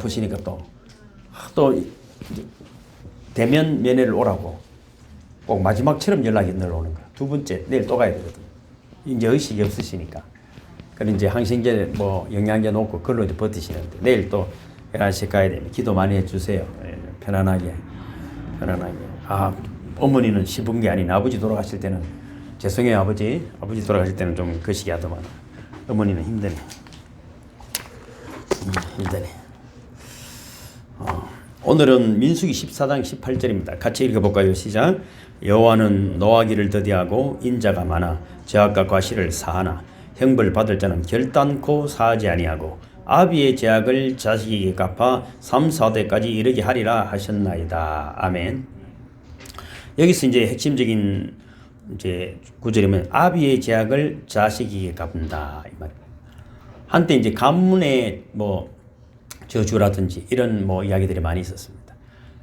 아프시니까 또 대면 면회를 오라고 꼭 마지막처럼 연락이 늘 오는 거야. 두 번째 내일 또 가야 되거든. 이제 의식이 없으시니까. 그래 이제 항생제 뭐 영양제 놓고 그걸로 이제 버티시는데 내일 또 11시 가야 되면 기도 많이 해주세요. 편안하게. 어머니는 씹은 게 아닌 아버지 돌아가실 때는 죄송해요 아버지 돌아가실 때는 좀 거시기 하더만 어머니는 힘드네. 오늘은 민수기 14장 18절입니다. 같이 읽어볼까요? 시작. 여호와는 노하기를 더디하고 인자가 많아 죄악과 과실을 사하나 형벌 받을 자는 결단코 사하지 아니하고 아비의 죄악을 자식에게 갚아 3, 4대까지 이르게 하리라 하셨나이다. 아멘. 여기서 이제 핵심적인 이제 구절이면 아비의 죄악을 자식에게 갚는다 이 말. 한때 이제 가문의 뭐 저주라든지 이런 뭐 이야기들이 많이 있었습니다.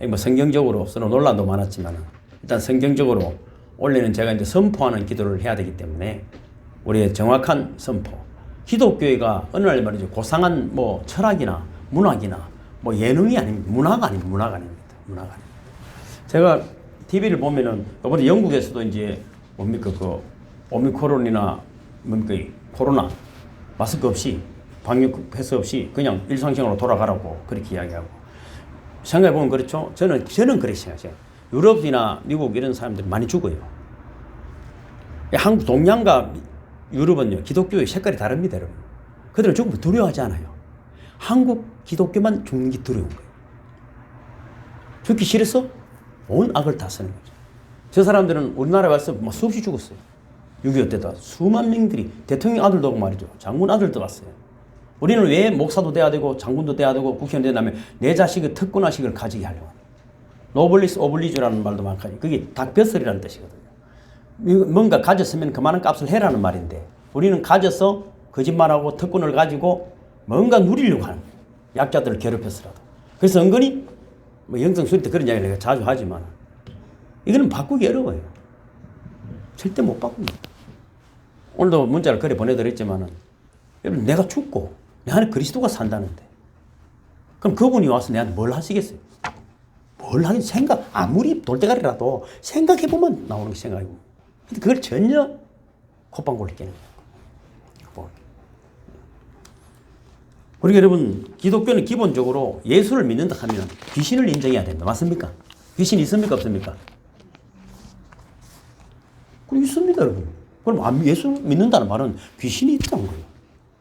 뭐 성경적으로 서로 논란도 많았지만 일단 성경적으로 원래는 제가 이제 선포하는 기도를 해야 되기 때문에 우리의 정확한 선포. 기독교회가 어느 날 말이죠 고상한 뭐 철학이나 문학이나 뭐 예능이 아닙니다. 문화가 아닙니다. 제가 TV를 보면은 이번에 영국에서도 이제 뭡니까 그 오미크론이나 뭡니까 코로나 마스크 없이 방역 패스 없이 그냥 일상생활로 돌아가라고 그렇게 이야기하고 생각해 보면 그렇죠. 저는 그렇게 생각해요. 유럽이나 미국 이런 사람들이 많이 죽어요. 한국 동양과 유럽은요 기독교의 색깔이 다릅니다, 여러분. 그들은 죽으면 두려워하지 않아요. 한국 기독교만 죽는 게 두려운 거예요. 죽기 싫어서 온 악을 다 쓰는 거죠. 저 사람들은 우리나라에 와서 막 수없이 죽었어요. 6.25 때도 수만 명들이 대통령 아들도 오고 말이죠. 장군 아들도 왔어요. 우리는 왜 목사도 돼야 되고 장군도 돼야 되고 국회의원 되냐면 내 자식의 특권의식을 가지게 하려고 합니다. 노블리스 오블리주라는 말도 많거든요. 그게 닭벼슬이라는 뜻이거든요. 뭔가 가졌으면 그만한 값을 해라는 말인데 우리는 가져서 거짓말하고 특권을 가지고 뭔가 누리려고 하는 거예요. 약자들을 괴롭혀서라도. 그래서 은근히 뭐 영성수리 때 그런 이야기를 내가 자주 하지만 이거는 바꾸기 어려워요. 절대 못 바꿉니다. 오늘도 문자를 그래 보내드렸지만은 여러분 내가 죽고 내 안에 그리스도가 산다는데 그럼 그분이 와서 내한테 뭘 하시겠어요? 뭘 하긴 생각 아무리 돌대가리라도 생각해보면 나오는 게 생각이고 근데 그걸 전혀 콧방울을 깨는 거예요. 그리고 여러분 기독교는 기본적으로 예수를 믿는다 하면 귀신을 인정해야 된다. 맞습니까? 귀신이 있습니까? 없습니까? 그럼 있습니다, 여러분. 그럼 예수 믿는다는 말은 귀신이 있다는 거예요.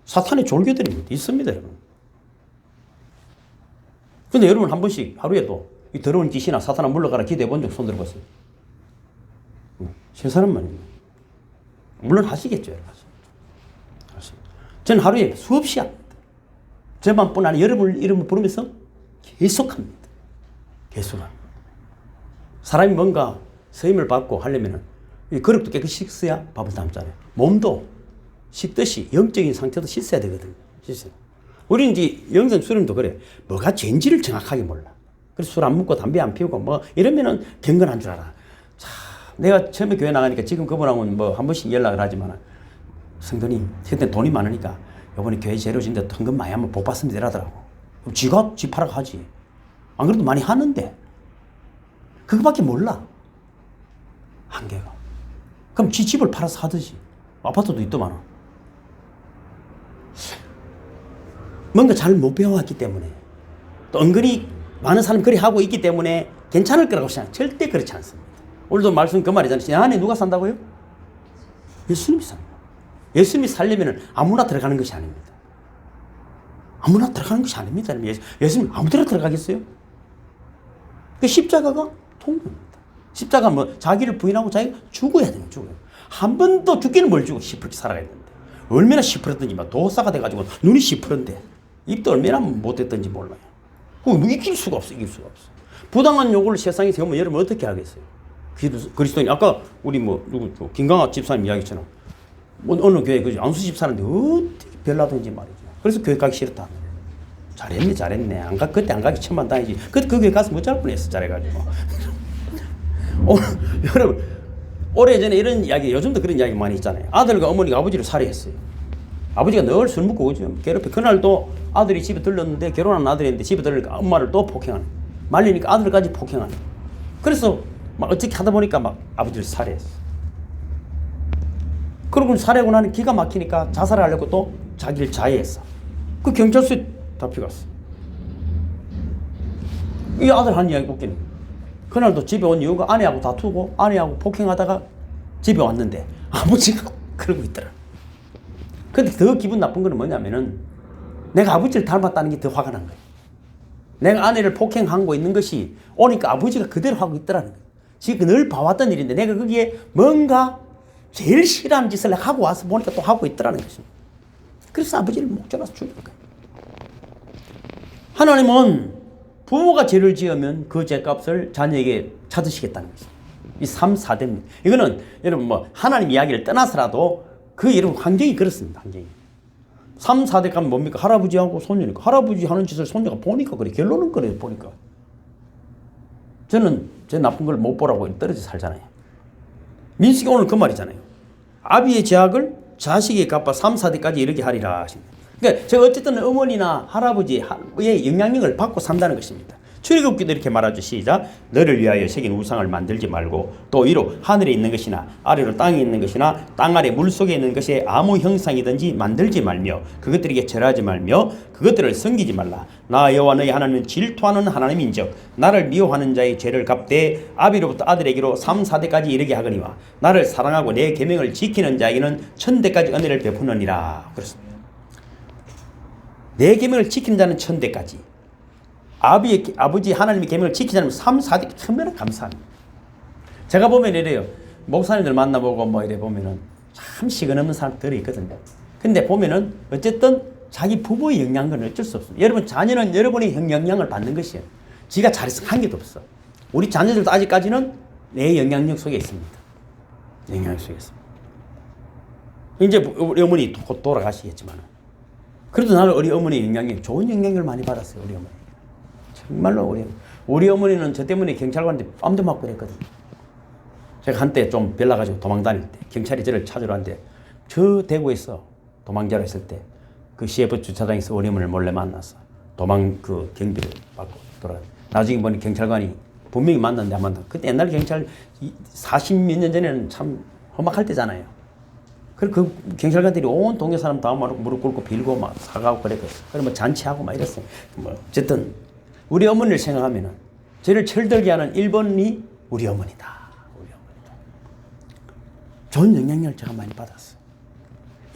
사탄의 졸개들입니다. 있습니다, 여러분. 근데 여러분 한 번씩 하루에도 이 더러운 귀신아 사탄아 물러가라 기도해 본 적 손 들어봤어요? 세 사람만입니다. 물론 하시겠죠, 여러분. 저는 하루에 수없이 합니다. 저만뿐 아니라 여러분 이름을 부르면서 계속합니다. 계속합니다. 사람이 뭔가 서임을 받고 하려면은 그릇도 깨끗이 씻어야 밥을 담잖아요. 몸도 씻듯이 영적인 상태도 씻어야 되거든요. 씻어요. 우리는 이제 영성 수련도 그래. 뭐가 죄인지를 정확하게 몰라. 그래서 술 안 먹고 담배 안 피우고 뭐 이러면은 경건한 줄 알아. 자, 내가 처음에 교회 나가니까 지금 그분하고는 뭐 한 번씩 연락을 하지만 성도님, 그때 돈이 많으니까 이번에 교회 재료 진데 헌금 많이 하면 복 받습니다 이러더라고. 그럼 지가 집 팔아 가지. 안 그래도 많이 하는데 그거밖에 몰라. 한계가. 그럼 지 집을 팔아서 하듯이. 아파트도 있더만. 뭔가 잘 못 배워왔기 때문에 또 은근히 많은 사람이 그리 하고 있기 때문에 괜찮을 거라고 생각. 절대 그렇지 않습니다. 오늘도 말씀 그 말이잖아요. 내 안에 누가 산다고요? 예수님이 삽니다. 예수님이 살려면 아무나 들어가는 것이 아닙니다. 아무나 들어가는 것이 아닙니다. 예수님 아무데나 들어가겠어요? 그 십자가가 통로입니다. 십자가 뭐 자기를 부인하고 자기가 죽어야 돼요. 죽어요. 한 번도 죽기는 뭘 죽고 시퍼렇게 살아가야 되는데 얼마나 시퍼렇든지 막 도사가 돼가지고 눈이 시퍼런데 입도 얼마나 못했던지 몰라요. 그거 이길 수가 없어. 부당한 요구를 세상에 세우면 여러분 어떻게 하겠어요? 그리스도인 아까 우리 뭐 누구 김강학 집사님 이야기처럼 뭐 어느 교회 그 안수 집사는데 어떻게 별나든지 말이죠. 그래서 교회 가기 싫다. 잘했네. 그때 안 가기 천만 다행이지. 그 교회 가서 못 잘 뻔했어. 잘해가지고. 여러분 오래전에 이런 이야기, 요즘도 그런 이야기 많이 있잖아요. 아들과 어머니가 아버지를 살해했어요. 아버지가 늘 술 먹고 오죠. 괴롭혀. 그날도 아들이 집에 들렀는데, 결혼한 아들인데 집에 들으니까 엄마를 또 폭행하는. 말리니까 아들까지 폭행하는. 그래서 막 어떻게 하다 보니까 막 아버지를 살해했어. 그러고 살해하고 나니 기가 막히니까 자살을 하려고 또 자기를 자해했어. 그 경찰서에 잡혀갔어. 이 아들 한 이야기 웃기네. 그날도 집에 온 이유가 아내하고 다투고 아내하고 폭행하다가 집에 왔는데 아버지가 그러고 있더라. 근데 더 기분 나쁜 거는 뭐냐면은 내가 아버지를 닮았다는 게 더 화가 난 거예요. 내가 아내를 폭행하고 있는 것이 오니까 아버지가 그대로 하고 있더라는 거예요. 지금 늘 봐왔던 일인데 내가 거기에 뭔가 제일 싫어하는 짓을 하고 와서 보니까 또 하고 있더라는 것입니다. 그래서 아버지를 목졸라서 죽인 거예요. 하나님은 부모가 죄를 지으면 그 죄값을 자녀에게 찾으시겠다는 것입니다. 이 3, 4대입니다. 이거는 여러분 뭐 하나님 이야기를 떠나서라도 그 여러분 환경이 그렇습니다. 환경이. 3, 4대 가면 뭡니까? 할아버지하고 손녀니까. 할아버지 하는 짓을 손녀가 보니까 그래. 결론은 그래 보니까. 저는 제 나쁜 걸 못 보라고 떨어져 살잖아요. 민수기 오늘 그 말이잖아요. 아비의 죄악을 자식에게 갚아 3, 4대까지 이르게 하리라 하십니다. 그러니까 제가 어쨌든 어머니나 할아버지의 영향력을 받고 산다는 것입니다. 출애굽기도 이렇게 말하죠. 시작. 너를 위하여 새긴 우상을 만들지 말고 또 위로 하늘에 있는 것이나 아래로 땅에 있는 것이나 땅 아래 물속에 있는 것에 아무 형상이든지 만들지 말며 그것들에게 절하지 말며 그것들을 섬기지 말라. 나 여호와 너희 하나님은 질투하는 하나님인즉 나를 미워하는 자의 죄를 갚되 아비로부터 아들에게로 3, 4대까지 이르게 하거니와 나를 사랑하고 내 계명을 지키는 자에게는 1000대까지 은혜를 베푸느니라. 그렇습니다. 내 계명을 지키는 자는 1000대까지, 아버지 하나님의 계명을 지키지 않으면 3, 4대 천만에 감사합니다. 제가 보면 이래요. 목사님들 만나보고 뭐 이래 보면은 참 시간 없는 사람들이 있거든요. 근데 보면은 어쨌든 자기 부모의 영향은 어쩔 수 없습니다. 여러분 자녀는 여러분의 영향을 받는 것이에요. 지가 잘해서 한 개도 없어. 우리 자녀들도 아직까지는 내 영향력 속에 있습니다. 영향력 속에 있습니다. 이제 우리 어머니 곧 돌아가시겠지만 그래도 나는 우리 어머니의 영향력, 좋은 영향력을 많이 받았어요. 우리 어머니. 정말로 우리 어머니는 저 때문에 경찰관한테 뺨도 맞고 그랬거든요. 제가 한때 좀 별나가지고 도망 다닐 때 경찰이 저를 찾으러 왔는데 저 대구에서 도망자로 했을 때 그 CF 주차장에서 우리 어머니를 몰래 만났어. 도망 그 경비를 받고 돌아가. 나중에 보니 경찰관이 분명히 만났는데 안 만났어. 그때 옛날 경찰 40몇 년 전에는 참 험악할 때잖아요. 그리고 그 경찰관들이 온 동네 사람 다 무릎 꿇고 빌고 막 사과하고 그랬거든. 그래 뭐 잔치하고 막 이랬어요. 뭐 어쨌든 우리 어머니를 생각하면은 저를 철들게 하는 1번이 우리 어머니다. 우리 어머니다. 좋은 영향력을 제가 많이 받았어요.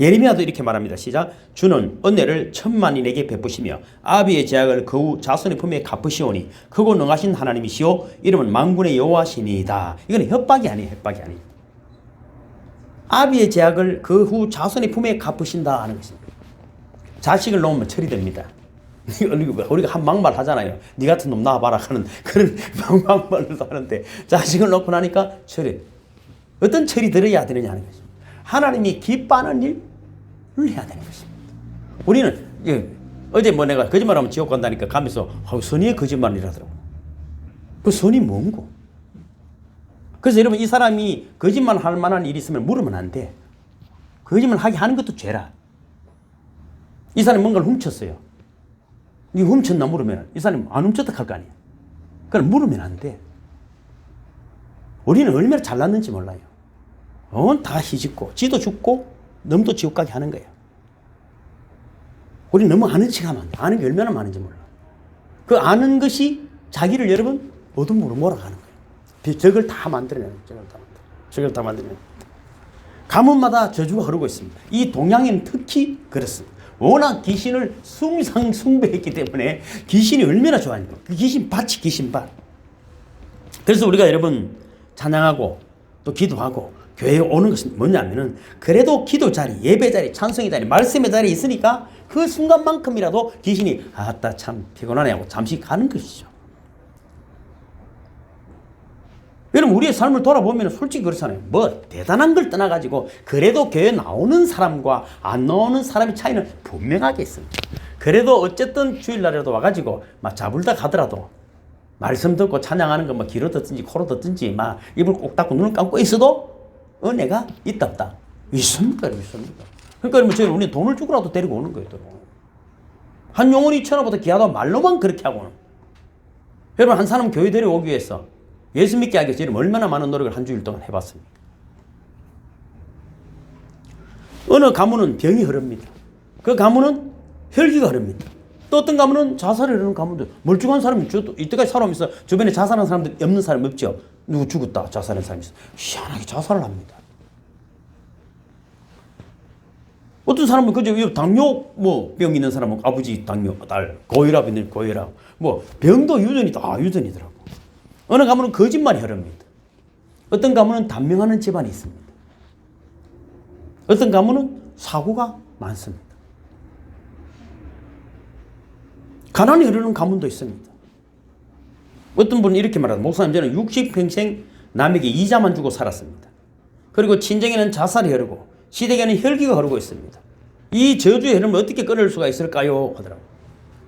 예레미야도 이렇게 말합니다. 시작. 주는 은혜를 천만인에게 베푸시며 아비의 죄악을 그 후 자손의 품에 갚으시오니 크고 능하신 하나님이시오 이름은 만군의 여호와시니이다. 이건 협박이 아니에요. 협박이 아니에요. 아비의 죄악을 그 후 자손의 품에 갚으신다 하는 것입니다. 자식을 놓으면 처리됩니다. 우리가 한 막말 하잖아요. 네 같은 놈 낳아봐라 하는 그런 막말도 하는데 자식을 놓고 나니까 처리. 어떤 처리 들어야 되느냐 하는 것입니다. 하나님이 기뻐하는 일을 해야 되는 것입니다. 우리는 어제 뭐 내가 거짓말하면 지옥 간다니까 가면서 선의의 거짓말이라더라고. 그 선이 뭔고? 그래서 여러분 이 사람이 거짓말 할 만한 일이 있으면 물으면 안 돼. 거짓말 하게 하는 것도 죄라. 이 사람이 뭔가를 훔쳤어요. 니 훔쳤나 물으면 이 사람이 안 훔쳤다 할 거 아니야. 그럼 물으면 안 돼. 우리는 얼마나 잘났는지 몰라요. 다 희짓고 지도 죽고 놈도 지옥 가게 하는 거예요. 우리 너무 아는 척하면 안 돼. 아는 게 얼마나 많은지 몰라. 그 아는 것이 자기를 여러분 어둠으로 몰아가는 거예요. 적을 다 만들어내는 적을 다 만들어내는 가문마다 저주가 흐르고 있습니다. 이 동양에는 특히 그렇습니다. 워낙 귀신을 숭배했기 때문에 귀신이 얼마나 좋아하니까 그 귀신 밭이 귀신밭. 그래서 우리가 여러분 찬양하고 또 기도하고 교회에 오는 것은 뭐냐면은 그래도 기도 자리, 예배 자리, 찬송의 자리, 말씀의 자리에 있으니까 그 순간만큼이라도 귀신이 아따 참 피곤하네 하고 잠시 가는 것이죠. 여러분 우리의 삶을 돌아보면 솔직히 그렇잖아요. 뭐 대단한 걸 떠나가지고 그래도 교회 나오는 사람과 안 나오는 사람의 차이는 분명하게 있습니다. 그래도 어쨌든 주일날에도 와가지고 막 자불다 가더라도 말씀 듣고 찬양하는 거 뭐 귀로 듣든지 코로 듣든지 막 입을 꼭 닫고 눈을 감고 있어도 은혜가 있다 없다. 있습니다. 있습니다. 그러니까 저희는 우리는 돈을 주고라도 데리고 오는 거예요. 한 영혼이 천하보다 귀하다고 말로만 그렇게 하고는. 여러분, 한 사람 교회 데려오기 위해서 예수 믿게 하기 위해서 저희는 얼마나 많은 노력을 한 주일 동안 해봤습니까? 어느 가문은 병이 흐릅니다. 그 가문은 혈기가 흐릅니다. 또 어떤 가문은 자살을 하는 가문도, 멀쩡한 사람이 이때까지 살아오면서 주변에 자살한 사람들 없는 사람 없죠. 누구 죽었다 자살한 사람이 있어. 희한하게 자살을 합니다. 어떤 사람은 그저 당뇨 병 있는 사람은 아버지 당뇨, 딸 고혈압 있는 고혈압, 병도 유전이 다 유전이더라고. 어느 가문은 거짓말이 흐릅니다. 어떤 가문은 단명하는 집안이 있습니다. 어떤 가문은 사고가 많습니다. 가난이 흐르는 가문도 있습니다. 어떤 분은 이렇게 말합니다. 목사님, 저는 60평생 남에게 이자만 주고 살았습니다. 그리고 친정에는 자살이 흐르고 시댁에는 혈기가 흐르고 있습니다. 이 저주의 흐름을 어떻게 끊을 수가 있을까요? 하더라고요.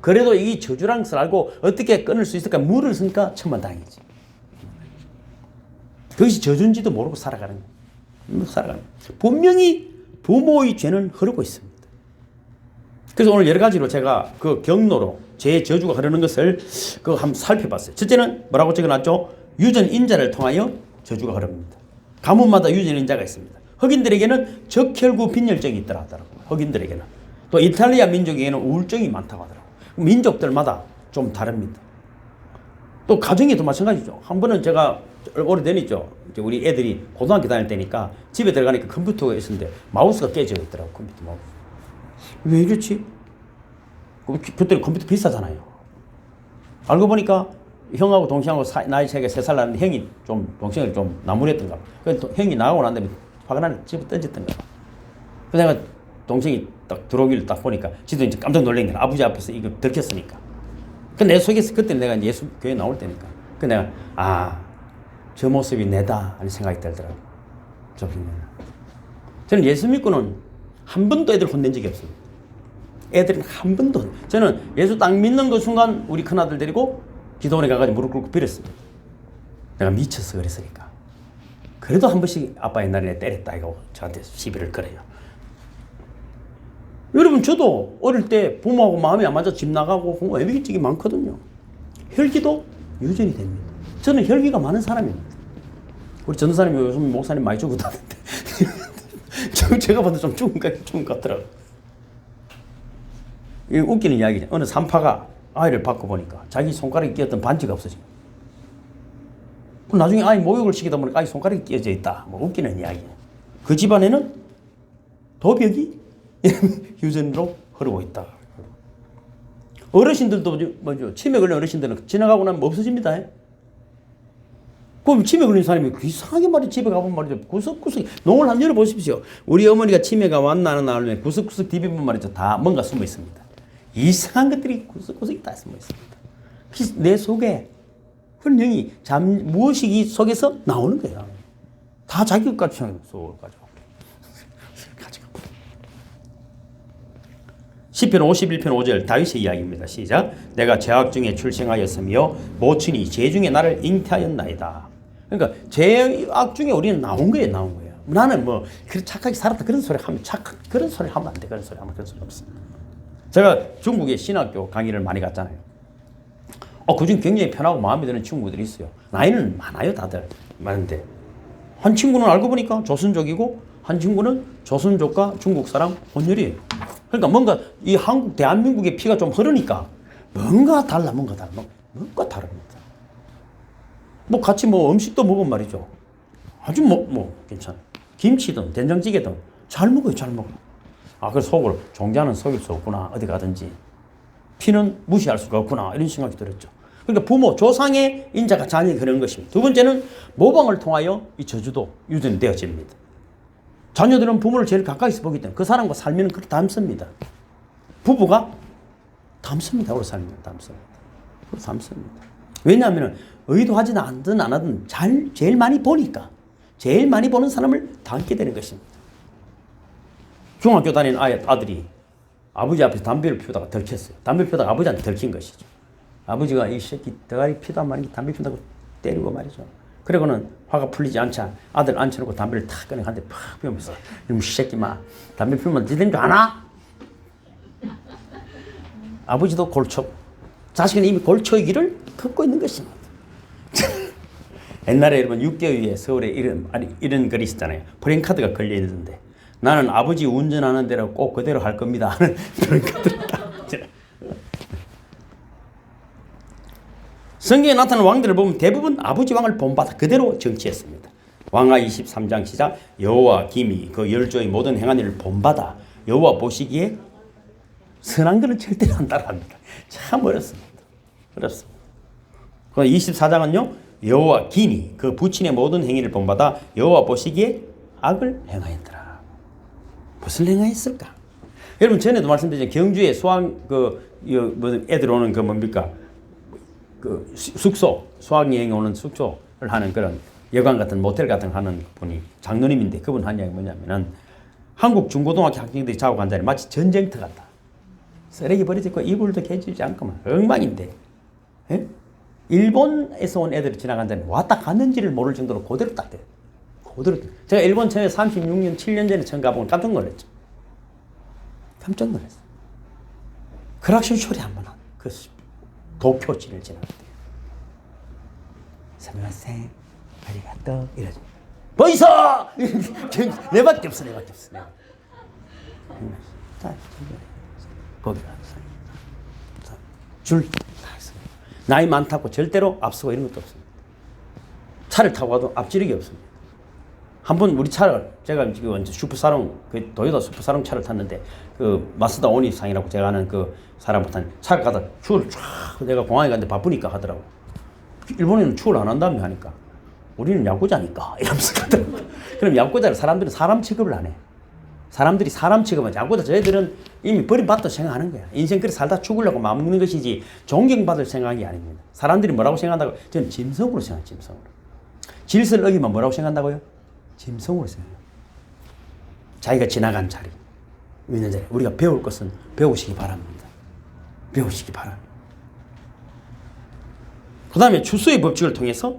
그래도 이 저주라는 것을 알고 어떻게 끊을 수 있을까? 물을 쓰니까 천만다행이지. 그것이 저주인지도 모르고 살아가는 거예요. 분명히 부모의 죄는 흐르고 있습니다. 그래서 오늘 여러 가지로 제가 그 경로로 제 저주가 흐르는 것을 한번 살펴봤어요. 첫째는 뭐라고 적어놨죠? 유전인자를 통하여 저주가 흐릅니다. 가문마다 유전인자가 있습니다. 흑인들에게는 적혈구 빈혈증이 있더라 하더라고요. 흑인들에게는. 또 이탈리아 민족에게는 우울증이 많다고 하더라고요. 민족들마다 좀 다릅니다. 또 가정에도 마찬가지죠. 한 번은 제가 오래전이죠. 우리 애들이 고등학교 다닐 때니까 집에 들어가니까 컴퓨터가 있었는데 마우스가 깨져 있더라고요. 컴퓨터 마우스. 왜 이렇지? 그때 컴퓨터 비싸잖아요. 알고 보니까 형하고 동생하고 나이 차이가 3살 나는데 형이 좀 동생을 좀 나무랬던가 봐. 그래서 형이 나가고 난 다음에 화가 집에 던졌던가 봐. 그래서 내가 동생이 딱 들어오기를 딱 보니까 지도 이제 깜짝 놀란 거야. 아버지 앞에서 이거 들켰으니까. 근데 내 속에서 그때 내가 예수 교회 나올 때니까. 그 내가 저 모습이 내다 하는 생각이 들더라고요. 저는 예수 믿고는 한 번도 애들 혼낸 적이 없습니다. 애들은 한 번도. 저는 예수 딱 믿는 그 순간 우리 큰아들 데리고 기도원에 가가지고 무릎 꿇고 빌었습니다. 내가 미쳐서 그랬으니까. 그래도 한 번씩 아빠 옛날에 내 때렸다 이거 저한테 시비를 걸어요. 여러분, 저도 어릴 때 부모하고 마음이 안 맞아 집 나가고 애비기증이 많거든요. 혈기도 유전이 됩니다. 저는 혈기가 많은 사람입니다. 우리 전도사님이 요즘 목사님 많이 죽었다는데 제가 봐도 좀 죽은 것 같더라고요. 이 웃기는 이야기죠. 어느 산파가 아이를 받고 보니까 자기 손가락에 끼었던 반지가 없어진 거예요. 나중에 아이 목욕을 시키다 보니까 아이 손가락이 끼어져 있다. 웃기는 이야기예요. 그 집안에는 도벽이 유전으로 흐르고 있다. 어르신들도 치매 걸린 어르신들은 지나가고 나면 없어집니다. 그럼 치매 걸린 사람이 이상하게 말이죠. 집에 가보면 말이죠. 구석구석 농을 한번 열어보십시오. 우리 어머니가 치매가 왔나는 나면 구석구석 뒤비면 말이죠. 다 뭔가 숨어 있습니다. 이상한 것들이 구석구석에 다 숨어 있습니다. 내 속에 분명히 무엇이 이 속에서 나오는 거야. 다 자기 것 같이 속을 가지고. 시편 51편 5절 다윗의 이야기입니다. 시작. 내가 죄악 중에 출생하였으며 모친이 죄 중에 나를 잉태하였나이다. 그러니까 죄악 중에 우리는 나온 거예요. 나는 착하게 살았다 그런 소리 하면 그런 소리 하면 안 돼. 그런 소리 없습니다. 제가 중국에 신학교 강의를 많이 갔잖아요. 그중 굉장히 편하고 마음에 드는 친구들이 있어요. 나이는 많아요, 다들. 많은데 한 친구는 알고 보니까 조선족이고 한 친구는 조선족과 중국 사람 혼혈이에요. 그러니까 뭔가 이 한국 대한민국의 피가 좀 흐르니까 뭔가 다릅니다. 같이 음식도 먹으면 말이죠. 아주 괜찮아. 김치든 된장찌개든 잘 먹어요. 그래서 속으로 종자는 속일 수 없구나. 어디 가든지. 피는 무시할 수가 없구나. 이런 생각이 들었죠. 그러니까 부모, 조상의 인자가 자녀에게 흐르는 것입니다. 두 번째는 모방을 통하여 이 저주도 유전되어집니다. 자녀들은 부모를 제일 가까이서 보기 때문에 그 사람과 살면 그렇게 닮습니다. 부부가 닮습니다. 오래 살면 닮습니다. 왜냐하면 의도하지는 않든 안 하든 제일 많이 보니까 제일 많이 보는 사람을 닮게 되는 것입니다. 중학교 다니는 아들이 아버지 앞에서 담배를 피우다가 들켰어요. 담배 피우다가 아버지한테 들킨 것이죠. 아버지가 이 새끼 대가리 피다 말이지 담배 피운다고 때리고 말이죠. 그리고는 화가 풀리지 않자 아들 앉혀놓고 담배를 탁 꺼내 한 대 팍 피우면서 이놈 새끼 마 담배 피우면 니들 줄 아나? 아버지도 골초 자식은 이미 골초의 길을 걷고 있는 것입니다. 옛날에 여러분 6개월 위에 서울에 이런 글이 있었잖아요. 프랭카드가 걸려 있는데 나는 아버지 운전하는 대로 꼭 그대로 할 겁니다 하는 프랭카드를 딱. 성경에 나타난 왕들을 보면 대부분 아버지 왕을 본받아 그대로 정치했습니다. 왕하 23장 시작 여호와 김이 그 열조의 모든 행한 일을 본받아 여호와 보시기에 선한 것은 절대로 안 따라합니다. 참 어렵습니다. 어렵습니다. 24장은요 여호와 김이 그 부친의 모든 행위를 본받아 여호와 보시기에 악을 행하였더라. 무슨 행하였을까? 여러분 전에도 말씀드렸죠. 경주에 수학 애들 오는 그 뭡니까? 그 숙소 수학여행 오는 숙소를 하는 그런 여관 같은 모텔 같은 거 하는 분이 장로님인데 그분 한 이야기 뭐냐면은 한국 중고등학교 학생들이 자고 간 자리 마치 전쟁터 같다. 쓰레기 버려지고 이불도 개지지 않고만 엉망인데 예? 일본에서 온 애들이 지나간 자리 왔다 갔는지를 모를 정도로 그대로 딱 돼. 그대로. 제가 일본 처음에 36년 7년 전에 처음 가보면 깜짝 놀랐죠. 깜짝 놀랐어요. 크락션 소리 한 번 한. 그 도쿄지를 지나갈 때. 스미마셍, 아리가또 이러죠. 보이소! 내밖에 없어. 자, 거기 가서 줄 나이 많다고 절대로 앞서고 이런 것도 없습니다. 차를 타고 가도 앞지르기 없습니다. 한번 우리 차를 제가 지금 슈퍼사롱 그 도요타 슈퍼사롱 차를 탔는데 그 마스다 오니상이라고 제가 아는 그 사람부터 차를 가다 추월을 쫙 내가 공항에 갔는데 바쁘니까 하더라고. 일본에는 추월 안 한다며 하니까 우리는 야구자니까 이러면서 가더라고. 그럼 야구자를 사람들은 사람 취급을 안 해. 사람들이 사람 취급은 야구자 저희들은 이미 버림받다 생각하는 거야. 인생 그래 살다 죽으려고 마음먹는 것이지 존경받을 생각이 아닙니다. 사람들이 뭐라고 생각한다고? 저는 짐승으로 생각해요. 짐승으로. 질서를 어기면 뭐라고 생각한다고요? 짐승으로 생각해요. 자기가 지나간 자리, 있는 자리. 우리가 배울 것은 배우시기 바랍니다. 배우시기 바랍니다. 그 다음에 추수의 법칙을 통해서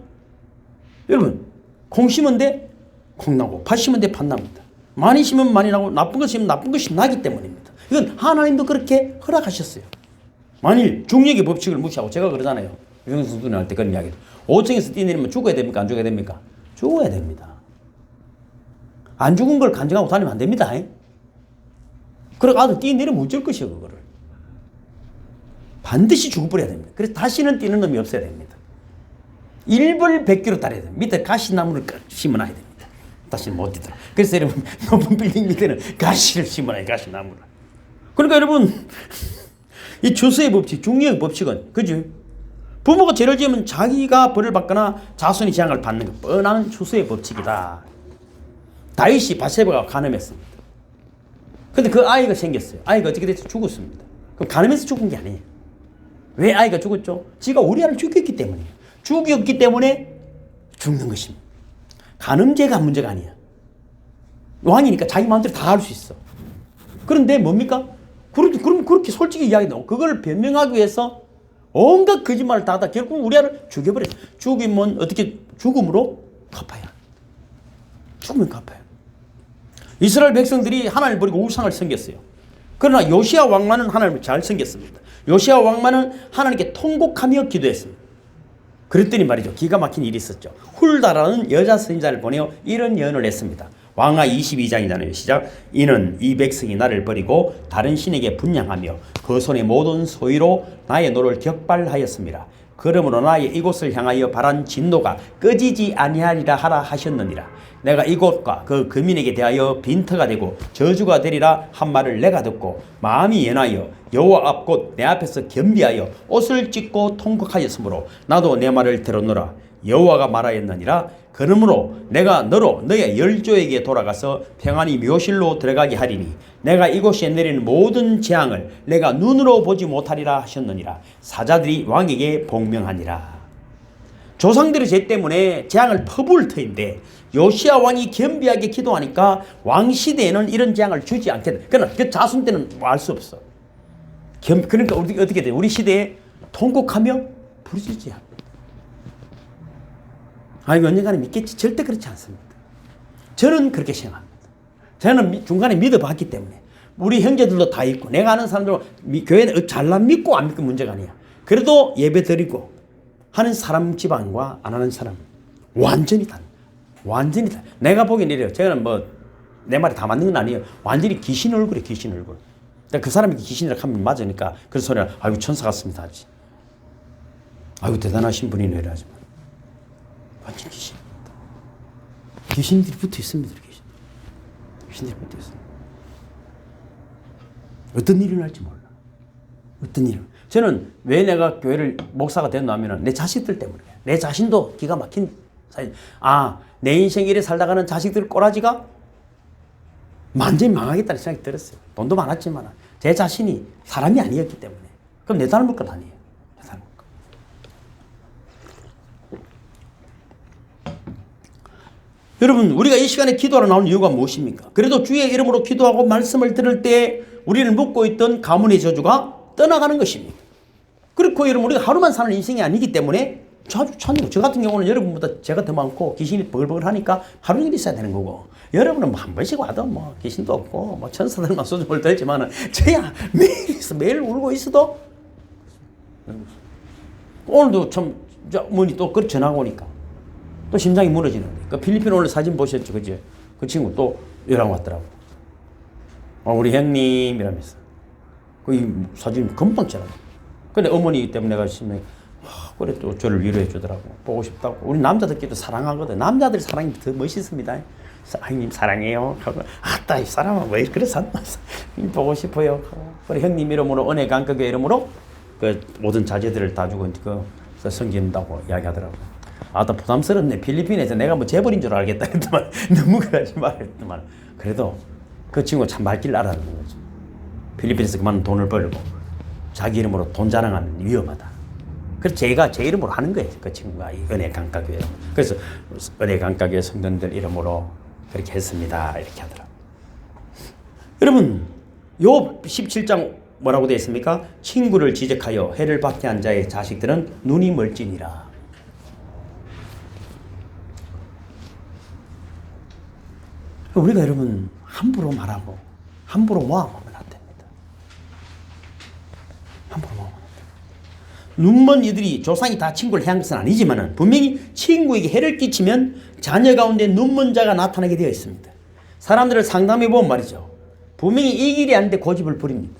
여러분 콩 심은 데 콩 나고 팥 심은 데 팥 납니다. 많이 심으면 많이 나고 나쁜 거 심으면 나쁜 것이 나기 때문입니다. 이건 하나님도 그렇게 허락하셨어요. 만일 중력의 법칙을 무시하고 제가 그러잖아요. 유영수 할 때 그런 이야기. 5층에서 뛰내리면 죽어야 됩니까? 안 죽어야 됩니까? 죽어야 됩니다. 안 죽은 걸 간증하고 다니면 안 됩니다. 그러고 아들 뛰내리면 어쩔 것이요 그거를. 반드시 죽어버려야 됩니다. 그래서 다시는 뛰는 놈이 없어야 됩니다. 일벌백기로 따라야 됩니다. 밑에 가시나무를 심어놔야 됩니다. 다시는 못 뛰더라. 그래서 여러분 높은 빌딩 밑에는 가시를 심어놔요. 가시나무를. 그러니까 여러분 이 조세의 법칙, 중력의 법칙은 그죠? 부모가 죄를 지으면 자기가 벌을 받거나 자손이 재앙을 받는 것 뻔한 조세의 법칙이다. 다윗이 바세바가 간음했습니다. 근데 그 아이가 생겼어요. 아이가 어떻게 돼서 죽었습니다. 그럼 간음해서 죽은 게 아니에요. 왜 아이가 죽었죠? 지가 우리아를 죽였기 때문이에요. 죽였기 때문에 죽는 것입니다. 간음죄가 문제가 아니야. 왕이니까 자기 마음대로 다 할 수 있어. 그런데 뭡니까? 그럼 그렇게 솔직히 이야기해도 그걸 변명하기 위해서 온갖 거짓말을 다 하다 결국 우리아를 죽여버렸어. 죽이면 어떻게 죽음으로 갚아야. 죽으면 갚아요. 이스라엘 백성들이 하나님을 버리고 우상을 섬겼어요. 그러나 요시야 왕만은 하나님을 잘 섬겼습니다. 요시야 왕만은 하나님께 통곡하며 기도했습니다. 그랬더니 말이죠. 기가 막힌 일이 있었죠. 훌다라는 여자 선지자를 보내어 이런 예언을 했습니다. 왕하 22장이잖아요. 시작. 이는 이 백성이 나를 버리고 다른 신에게 분향하며 그 손의 모든 소유로 나의 노를 격발하였습니다. 그러므로 나의 이곳을 향하여 바란 진노가 꺼지지 아니하리라 하라 하셨느니라. 내가 이곳과 그 거민에게 대하여 빈터가 되고 저주가 되리라 한 말을 내가 듣고 마음이 연하여 여호와 앞 곧 내 앞에서 겸비하여 옷을 찢고 통곡하였으므로 나도 내 말을 들었노라. 여호와가 말하였느니라. 그러므로 내가 너로 너의 열조에게 돌아가서 평안히 묘실로 들어가게 하리니 내가 이곳에 내리는 모든 재앙을 내가 눈으로 보지 못하리라 하셨느니라. 사자들이 왕에게 복명하니라. 조상들의 죄 때문에 재앙을 퍼부을 터인데 요시야 왕이 겸비하게 기도하니까 왕 시대에는 이런 재앙을 주지 않겠다. 그러나 그 자손 때는 알 수 없어. 그러니까 어떻게 돼? 우리 시대에 통곡하며 부르짖어야 합니다. 아이고 언젠가는 믿겠지. 절대 그렇지 않습니다. 저는 그렇게 생각합니다. 저는 중간에 믿어봤기 때문에 우리 형제들도 다 있고 내가 아는 사람들은 교회는 잘난 믿고 안 믿고 문제가 아니야. 그래도 예배 드리고 하는 사람 집안과 안 하는 사람 완전히 다르다. 완전히 다르다. 내가 보기엔 이래요. 저는 뭐 내 말이 다 맞는 건 아니에요. 완전히 귀신 얼굴이에요. 귀신 얼굴. 그 사람이 귀신이라 하면 맞으니까 그런 소리를 아이고 천사 같습니다 하지. 아이고 대단하신 분이네 하지만 완전 귀신입니다. 귀신들이 붙어 있습니다. 귀신들이 붙어 있습니다. 어떤 일이 날지 몰라. 어떤 일. 저는 왜 내가 교회를 목사가 됐나 하면 내 자식들 때문에. 내 자신도 기가 막힌 사실. 내 인생 이래 살다가는 자식들 꼬라지가 완전히 망하겠다는 생각이 들었어요. 돈도 많았지만 제 자신이 사람이 아니었기 때문에. 그럼 내 닮을 것 아니에요. 내 닮을 것. 여러분 우리가 이 시간에 기도하러 나오는 이유가 무엇입니까? 그래도 주의 이름으로 기도하고 말씀을 들을 때 우리는 묵고 있던 가문의 저주가 떠나가는 것입니다. 그렇고 여러분 우리가 하루만 사는 인생이 아니기 때문에 자주 찾는 저 같은 경우는 여러분보다 제가 더 많고 귀신이 버글버글하니까 하루 종일 있어야 되는 거고 여러분은 뭐 한 번씩 와도 뭐 귀신도 없고 뭐 천사들만 소중을 들지만은 저야 매일 울고 있어도 오늘도 참 어머니 또 그 전화가 오니까 또 심장이 무너지는데 그 필리핀 오늘 사진 보셨죠 그죠? 그 친구 또 연락 왔더라고. 우리 형님 이러면서 그 사진 금방 잖아. 근데 어머니 때문에 내가 심해 그래 또 저를 위로해 주더라고. 보고 싶다고. 우리 남자들끼리도 사랑하거든. 남자들 사랑이 더 멋있습니다. 형님 사랑해요. 하고 아따 이 사람은 왜 그래 샀나? 보고 싶어요. 그래 형님 이름으로 은혜 강격의 이름으로 그 모든 자제들을 다 주고 그 섬긴다고 이야기하더라고. 아따 부담스럽네. 필리핀에서 내가 뭐 재벌인 줄 알겠다 했더만 너무 그러지 말했더만. 그래도 그 친구가 참 말길 알아는 거지. 필리핀에서 그만 돈을 벌고 자기 이름으로 돈 자랑하는 위험하다. 그래서 제가 제 이름으로 하는 거예요. 그 친구가 은혜 강가교회. 그래서 은혜 강가교회 성도들 이름으로 그렇게 했습니다. 이렇게 하더라고요. 여러분, 욥 17장 뭐라고 되어 있습니까? 친구를 지적하여 해를 받게 한 자의 자식들은 눈이 멀지니라. 우리가 여러분 함부로 말하고 함부로 모함하면 안 됩니다. 함부로 모함. 눈먼 이들이 조상이 다 친구를 해한 것은 아니지만 분명히 친구에게 해를 끼치면 자녀 가운데 눈먼 자가 나타나게 되어 있습니다. 사람들을 상담해 보면 말이죠. 분명히 이 길이 아닌데 고집을 부립니다.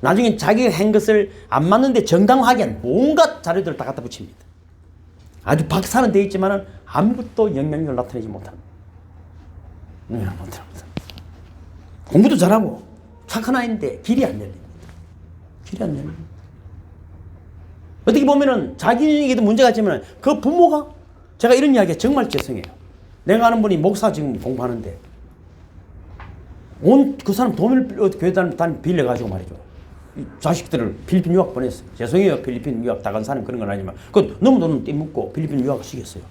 나중에 자기가 한 것을 안 맞는데 정당하게 한 온갖 자료들을 다 갖다 붙입니다. 아주 박사는 되어 있지만 아무것도 영향력을 나타내지 못합니다. 공부도 잘하고 착한 아이인데 길이 안 열립니다. 길이 안 열립니다. 어떻게 보면은 자기에게도 문제가 있지만 그 부모가 제가 이런 이야기가 정말 죄송해요. 내가 아는 분이 목사 지금 공부하는데 온 그 사람 돈을 교회 다니 빌려가지고 말이죠. 자식들을 필리핀 유학 보냈어요. 죄송해요. 필리핀 유학 다 간 사람 그런 건 아니지만 그 너무 돈을 떼먹고 필리핀 유학을 시켰어요.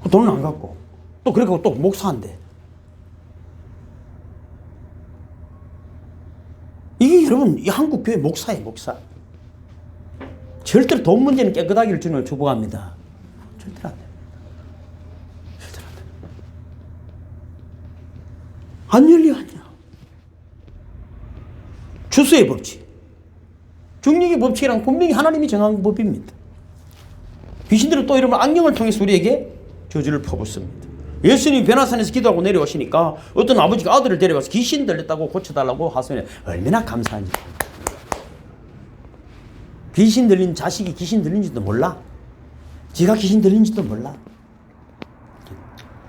그 돈을 안 갖고 또 그래갖고 또 목사인데 이게 여러분 이 한국 교회 목사예요. 목사. 절대로 돈 문제는 깨끗하기를 주님을 축복합니다. 절대로 안 됩니다. 절대로 안 됩니다. 안 열려 아니야. 주수의 법칙. 중력의 법칙이란 분명히 하나님이 정한 법입니다. 귀신들은 또 이러면 악령을 통해서 우리에게 저주를 퍼붓습니다. 예수님이 변화산에서 기도하고 내려오시니까 어떤 아버지가 아들을 데려가서 귀신 들렸다고 고쳐달라고 하소연해. 얼마나 감사한지. 귀신 들린 자식이 귀신 들린지도 몰라. 지가 귀신 들린지도 몰라.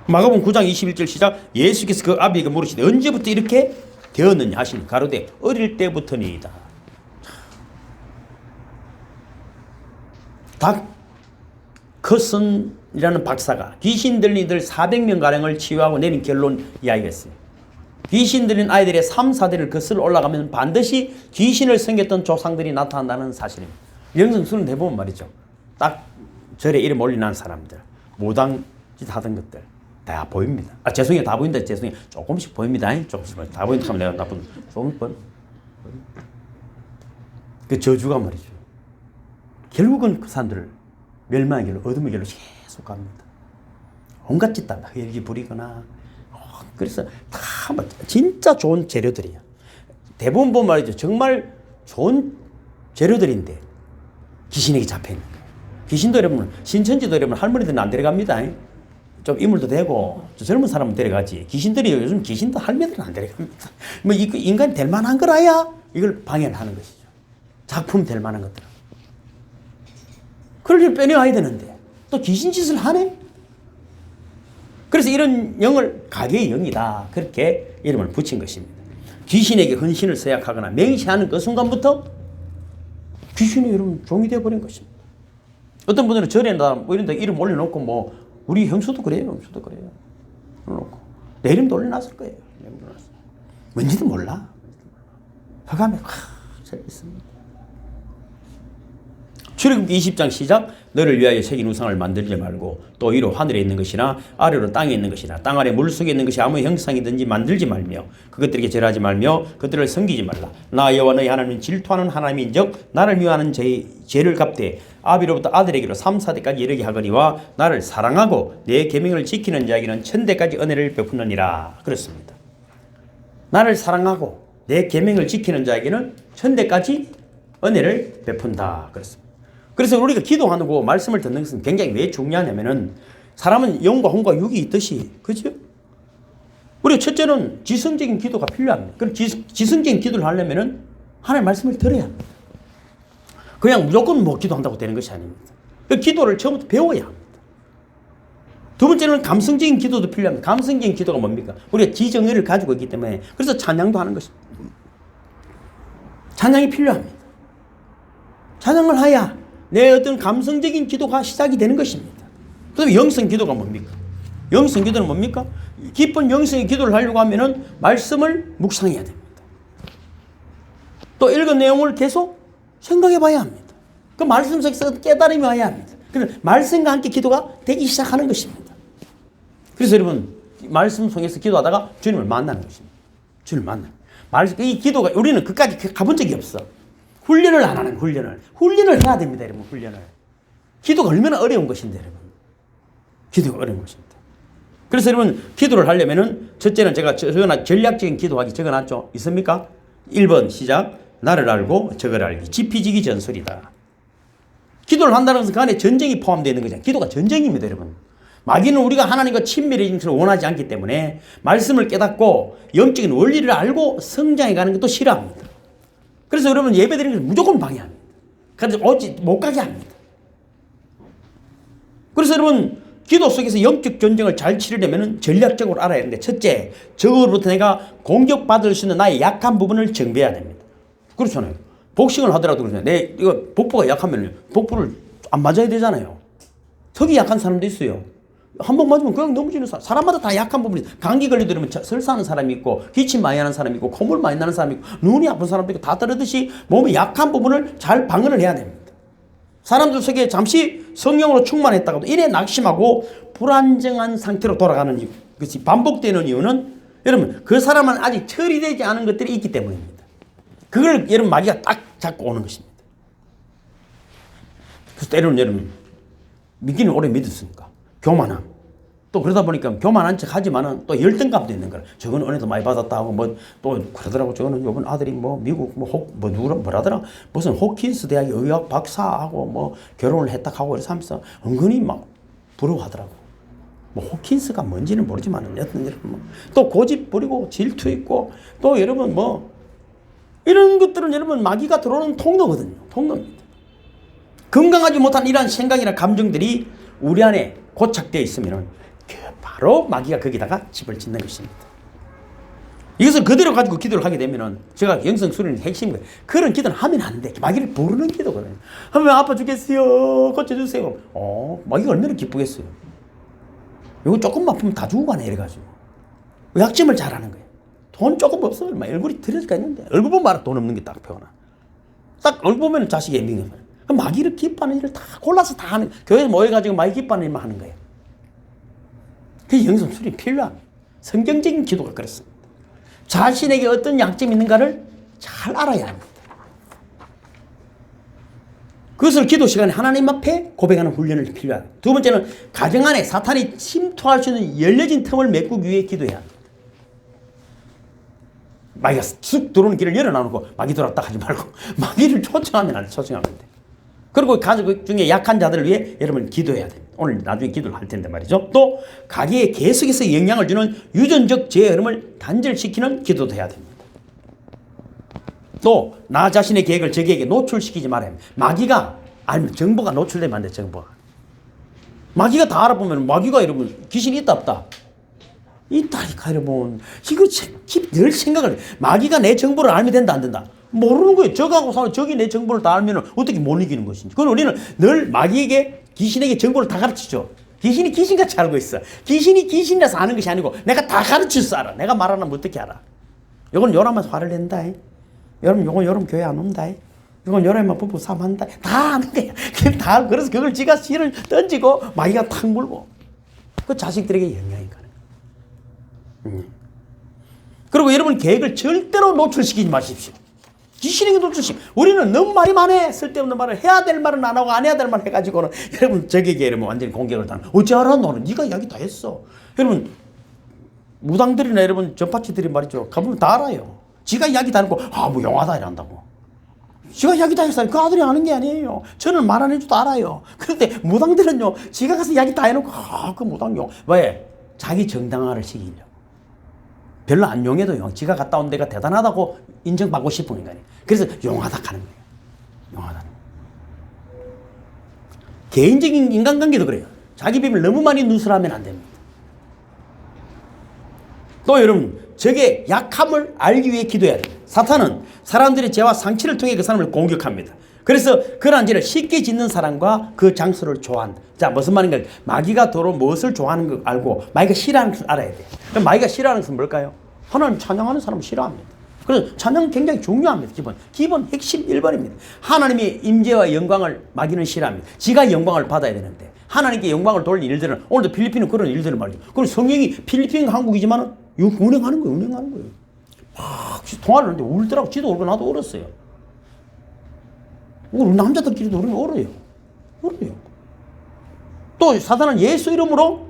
마가복음 9장 21절 시작. 예수께서 그 아비에게 물으시되 언제부터 이렇게 되었느냐 하시니 가로되 어릴 때부터니이다. 다커슨이라는 박사가 귀신 들린 이들 400명가량을 치유하고 내린 결론 이야기했어요. 귀신 들린 아이들의 3, 4대를 거슬러 올라가면 반드시 귀신을 섬겼던 조상들이 나타난다는 사실입니다. 영성술은 해보면 말이죠. 딱 절에 이름 올리는 사람들, 무당짓 하던 것들 다 보입니다. 죄송해요. 다 보인다. 죄송해요. 조금씩 보입니다. 조금씩 보입니다. 다 보인다 하면 내가 나쁜 조금씩 보입니다. 그 저주가 말이죠. 결국은 그 사람들을 멸망의 길로, 어둠의 길로 계속 합니다. 온갖 짓 다 혈기 부리거나. 그래서 다 진짜 좋은 재료들이야. 대부분 보면 말이죠. 정말 좋은 재료들인데 귀신에게 잡혀있는 거예요. 귀신도 여러분, 신천지도 여러분 할머니들은 안 데려갑니다. 좀 인물도 되고 젊은 사람은 데려가지. 귀신들이 요즘 귀신도 할머니들은 안 데려갑니다. 뭐 인간이 될 만한 거라야 이걸 방해를 하는 것이죠. 작품 될 만한 것들. 그럴 일 빼내와야 되는데 또 귀신 짓을 하네. 그래서 이런 영을 가게의 영이다. 그렇게 이름을 붙인 것입니다. 귀신에게 헌신을 서약하거나 맹세하는 그 순간부터 귀신이 여러분 종이 되어버린 것입니다. 어떤 분들은 절에나 뭐 이런 데 이름 올려놓고 뭐 우리 형수도 그래요. 형수도 그래요. 올려놓고 내 이름도 올려놨을 거예요. 뭔지도 몰라. 허감에 있습니다. 출애굽기 20장 시작. 너를 위하여 새긴 우상을 만들지 말고 또 위로 하늘에 있는 것이나 아래로 땅에 있는 것이나 땅 아래 물속에 있는 것이 아무 형상이든지 만들지 말며 그것들에게 절하지 말며 그들을 섬기지 말라. 나 여호와 너희 하나님은 질투하는 하나님인즉 나를 미워하는 죄를 갚되 아비로부터 아들에게로 3, 4대까지 이르게 하거니와 나를 사랑하고 내 계명을 지키는 자에게는 1000대까지 은혜를 베푸느니라. 그렇습니다. 나를 사랑하고 내 계명을 지키는 자에게는 1000대까지 은혜를 베푼다. 그렇습니다. 그래서 우리가 기도하고 말씀을 듣는 것은 굉장히 왜 중요하냐면은 사람은 영과 혼과 육이 있듯이, 그죠? 우리가 첫째는 지성적인 기도가 필요합니다. 그럼 지성적인 기도를 하려면은 하나님의 말씀을 들어야 합니다. 그냥 무조건 뭐 기도한다고 되는 것이 아닙니다. 그 기도를 처음부터 배워야 합니다. 두 번째는 감성적인 기도도 필요합니다. 감성적인 기도가 뭡니까? 우리가 지정의를 가지고 있기 때문에 그래서 찬양도 하는 것입니다. 찬양이 필요합니다. 찬양을 해야 내 어떤 감성적인 기도가 시작이 되는 것입니다. 그 다음에 영성 기도가 뭡니까? 영성 기도는 뭡니까? 깊은 영성의 기도를 하려고 하면은 말씀을 묵상해야 됩니다. 또 읽은 내용을 계속 생각해 봐야 합니다. 그 말씀 속에서 깨달음이 와야 합니다. 그래서 말씀과 함께 기도가 되기 시작하는 것입니다. 그래서 여러분, 말씀 속에서 기도하다가 주님을 만나는 것입니다. 주님을 만나는. 이 기도가, 우리는 그까지 가본 적이 없어. 훈련을 안 하는 훈련을 해야 됩니다, 여러분. 훈련을. 기도가 얼마나 어려운 것인데, 여러분. 기도가 어려운 것입니다. 그래서 여러분, 기도를 하려면은 첫째는 제가 전략적인 기도하기 적어놨죠. 있습니까? 1번 시작. 나를 알고 적을 알기. 지피지기 전술이다. 기도를 한다는 것은 그 안에 전쟁이 포함되어 있는 거잖아요. 기도가 전쟁입니다, 여러분. 마귀는 우리가 하나님과 친밀해지는 것을 원하지 않기 때문에 말씀을 깨닫고 영적인 원리를 알고 성장해 가는 것도 싫어합니다. 그래서 여러분 예배 드리는 것을 무조건 방해합니다. 그래서 못 가게 합니다. 그래서 여러분 기도 속에서 영적 전쟁을 잘 치르려면 전략적으로 알아야 하는데 첫째, 적으로부터 내가 공격받을 수 있는 나의 약한 부분을 정비해야 됩니다. 그렇잖아요. 복싱을 하더라도 그렇잖아요. 이거 복부가 약하면 복부를 안 맞아야 되잖아요. 턱이 약한 사람도 있어요. 한 번 맞으면 그냥 넘어지는 사람마다 다 약한 부분이 있어요. 감기 걸리더라면 설사하는 사람이 있고 기침 많이 하는 사람이 있고 콧물 많이 나는 사람이 있고 눈이 아픈 사람도 있고 다 다르듯이 몸의 약한 부분을 잘 방어를 해야 됩니다. 사람들 속에 잠시 성령으로 충만했다가도 이래 낙심하고 불안정한 상태로 돌아가는 것이 반복되는 이유는 여러분 그 사람은 아직 처리되지 않은 것들이 있기 때문입니다. 그걸 여러분 마귀가 딱 잡고 오는 것입니다. 그래서 때로는 여러분 믿기는 오래 믿었으니까 교만함. 또 그러다 보니까 교만한 척 하지만은 또 열등감도 있는 거야. 저건 은혜도 많이 받았다 하고 뭐 또 그러더라고. 저거는 요번 아들이 뭐 미국 뭐라더라. 무슨 호킨스 대학의 의학 박사하고 뭐 결혼을 했다 하고 그래서 하면서 은근히 막 부러워하더라고. 뭐 호킨스가 뭔지는 모르지만은 여튼 여러분 또 고집 부리고 질투 있고 또 여러분 뭐 이런 것들은 여러분 마귀가 들어오는 통로거든요. 통로입니다. 건강하지 못한 이러한 생각이나 감정들이 우리 안에 고착되어 있으면 바로 마귀가 거기다가 집을 짓는 것입니다. 이것을 그대로 가지고 기도를 하게 되면 제가 영성 수련의 핵심인 거예요. 그런 기도는 하면 안 돼. 마귀를 부르는 기도거든요. 하면 아파 죽겠어요. 고쳐주세요. 마귀가 얼마나 기쁘겠어요. 이거 조금 아프면 다 죽고 가네 이래가지고. 약점을 잘하는 거예요. 돈 조금 없으면 얼굴이 들여지가 있는데 얼굴 보면 알아. 돈 없는 게 딱 표현하. 딱 얼굴 보면 자식이 애민해. 마귀를 기뻐하는 일을 다 골라서 다 하는, 교회에 모여가지고 마귀 기뻐하는 일만 하는 거예요. 그게 영성 수련이 필요합니다. 성경적인 기도가 그렇습니다. 자신에게 어떤 약점이 있는가를 잘 알아야 합니다. 그것을 기도 시간에 하나님 앞에 고백하는 훈련을 필요하다. 두 번째는 가정 안에 사탄이 침투할 수 있는 열려진 틈을 메꾸기 위해 기도해야 합니다. 마귀가 쑥 들어오는 길을 열어놔놓고 마귀 들어왔다 하지 말고 마귀를 초청하면 안 돼. 초청하면 돼. 그리고 가족 중에 약한 자들을 위해 여러분 기도해야 됩니다. 오늘 나중에 기도를 할 텐데 말이죠. 또 가게에 계속해서 영향을 주는 유전적 죄의 흐름을 단절시키는 기도도 해야 됩니다. 또 나 자신의 계획을 적에게 노출시키지 말아야 합니다. 마귀가 알면 정보가 노출되면 안 돼. 정보가. 마귀가 다 알아보면 마귀가 여러분 귀신이 있다 없다? 있다니까 여러분. 이거 늘 생각을 해. 마귀가 내 정보를 알면 된다 안 된다? 모르는 거예요. 적하고 싸우면 적이 내 정보를 다 알면 어떻게 못 이기는 것인지. 그건 우리는 늘 마귀에게 귀신에게 정보를 다 가르치죠. 귀신이 귀신같이 알고 있어. 귀신이 귀신이라서 아는 것이 아니고 내가 다 가르쳐서 알아. 내가 말 안 하면 어떻게 알아? 이건 요람만 화를 낸다. 여러분 요건 여러분 교회 안 온다. 이건 여러분만 부부 싸움한다. 다 아는 거야. 다 그래서 그걸 지가 씨를 던지고 마귀가 탁 물고 그 자식들에게 영향이 가는. 그리고 여러분 계획을 절대로 노출시키지 마십시오. 귀신에게 노출시키고 우리는 너무 말이 많아. 쓸데없는 말을 해야 될 말은 안 하고 안 해야 될 말 해가지고는 여러분 적에게 여러분 완전히 공격을 당하는. 어찌 알아 너는 네가 이야기 다 했어. 여러분 무당들이나 여러분 전파치들이 말이죠. 가보면 다 알아요. 지가 이야기 다 해놓고 뭐 영화다 이란다고. 지가 이야기 다 했어요. 그 아들이 아는 게 아니에요. 저는 말 안 해줘도 알아요. 그런데 무당들은요. 지가 가서 이야기 다 해놓고 그 무당용. 왜? 자기 정당화를 시키려고. 별로 안 용해도요. 지가 갔다 온 데가 대단하다고 인정받고 싶은 거예요. 그래서 용하다 하는 거예요. 용하다. 개인적인 인간관계도 그래요. 자기 비밀 너무 많이 누설하면 안 됩니다. 또 여러분 적의 약함을 알기 위해 기도해야 돼요. 사탄은 사람들의 죄와 상처를 통해 그 사람을 공격합니다. 그래서 그러한 죄를 쉽게 짓는 사람과 그 장소를 좋아한다. 자, 무슨 말인가? 마귀가 도로 무엇을 좋아하는 걸 알고 마귀가 싫어하는 것을 알아야 돼요. 그럼 마귀가 싫어하는 것은 뭘까요? 하나님 찬양하는 사람을 싫어합니다. 그래서 찬양은 굉장히 중요합니다. 기본 핵심 1번입니다. 하나님의 임재와 영광을 마귀는 싫어합니다. 지가 영광을 받아야 되는데 하나님께 영광을 돌릴 일들은 오늘도 필리핀은 그런 일들을 말이죠. 그리고 성령이 필리핀 한국이지만 운행하는 거예요. 막 통화를 하는데 울더라고. 지도 울고 나도 울었어요. 우리 남자들끼리도 우리는 울어요. 또 사단은 예수 이름으로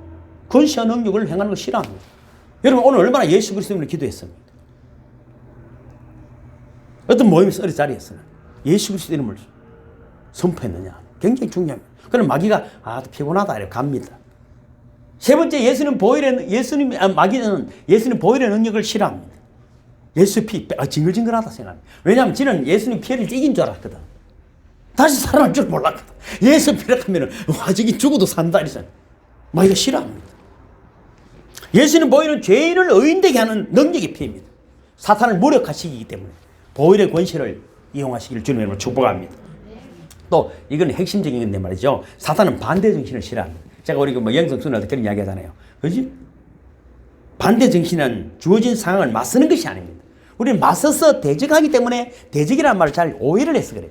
권세한 능력을 행하는 걸 싫어합니다. 여러분 오늘 얼마나 예수 그리스도 이름으로 기도했습니까? 어떤 모임에서 어디 자리에서는 예수 그리스도 이름을 선포했느냐. 굉장히 중요합니다. 그럼 마귀가 피곤하다 이렇게 갑니다. 세 번째 마귀는 예수님 보혈의 능력을 싫어합니다. 예수 피 징글징글하다 생각합니다. 왜냐하면 지는 예수님 피를 이긴 줄 알았거든. 다시 살아날 줄 몰랐거든. 예수 피를 하면은 저기 죽어도 산다 이러잖아요. 마귀가 싫어합니다. 예수님 보혈은 죄인을 의인되게 하는 능력의 피입니다. 사탄을 무력화시키기 때문에 보혈의 권세를 이용하시기를 주님으로 축복합니다. 또 이건 핵심적인 건데 말이죠. 사탄은 반대 정신을 싫어합니다. 제가 우리 영성 순환할 때 그런 이야기 하잖아요. 그지? 반대 정신은 주어진 상황을 맞서는 것이 아닙니다. 우리는 맞서서 대적하기 때문에 대적이라는 말을 잘 오해를 해서 그래요.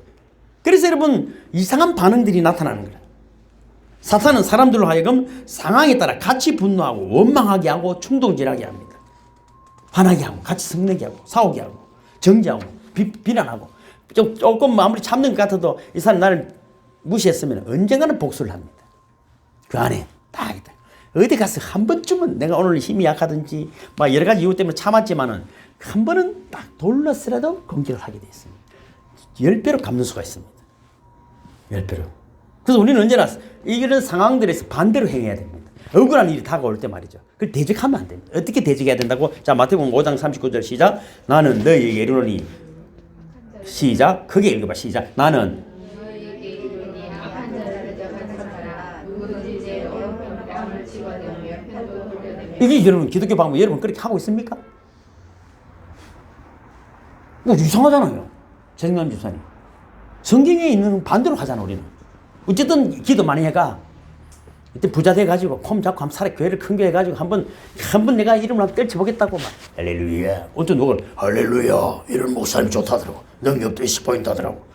그래서 여러분 이상한 반응들이 나타나는 거예요. 사탄은 사람들로 하여금 상황에 따라 같이 분노하고 원망하게 하고 충동질하게 합니다. 화나게 하고 같이 성내게 하고 싸우게 하고 정죄하고 비난하고 조금 아무리 참는 것 같아도 이 사람 나를 무시했으면 언젠가는 복수를 합니다. 그 안에 다 있다. 어디 가서 한 번쯤은 내가 오늘 힘이 약하든지 막 여러 가지 이유 때문에 참았지만은 한 번은 딱 돌려서라도 공격을 하게 되어 있습니다. 10배로 갚는 수가 있습니다. 10배로. 그래서 우리는 언제나 이런 상황들에서 반대로 행해야 됩니다. 억울한 일이 다가올 때 말이죠. 그걸 대적하면 안 됩니다. 어떻게 대적해야 된다고? 자, 마태복음 5장 39절 시작. 나는 너희에게 이르노니 시작. 크게 읽어봐. 시작. 나는 이게 여러분 기독교 방법 여러분 그렇게 하고 있습니까? 이상하잖아요. 최승남 집사님. 성경에 있는 반대로 하잖아 우리는. 어쨌든 기도 많이 해가 이때 부자 돼가지고 폼 잡고 한번 살아 교회를 큰 교 해가지고 한번 내가 이름을 한번 떨쳐보겠다고 막 할렐루야. 어떤 누가 할렐루야 이런 목사님 좋다더라고. 능력도 20포인트 하더라고.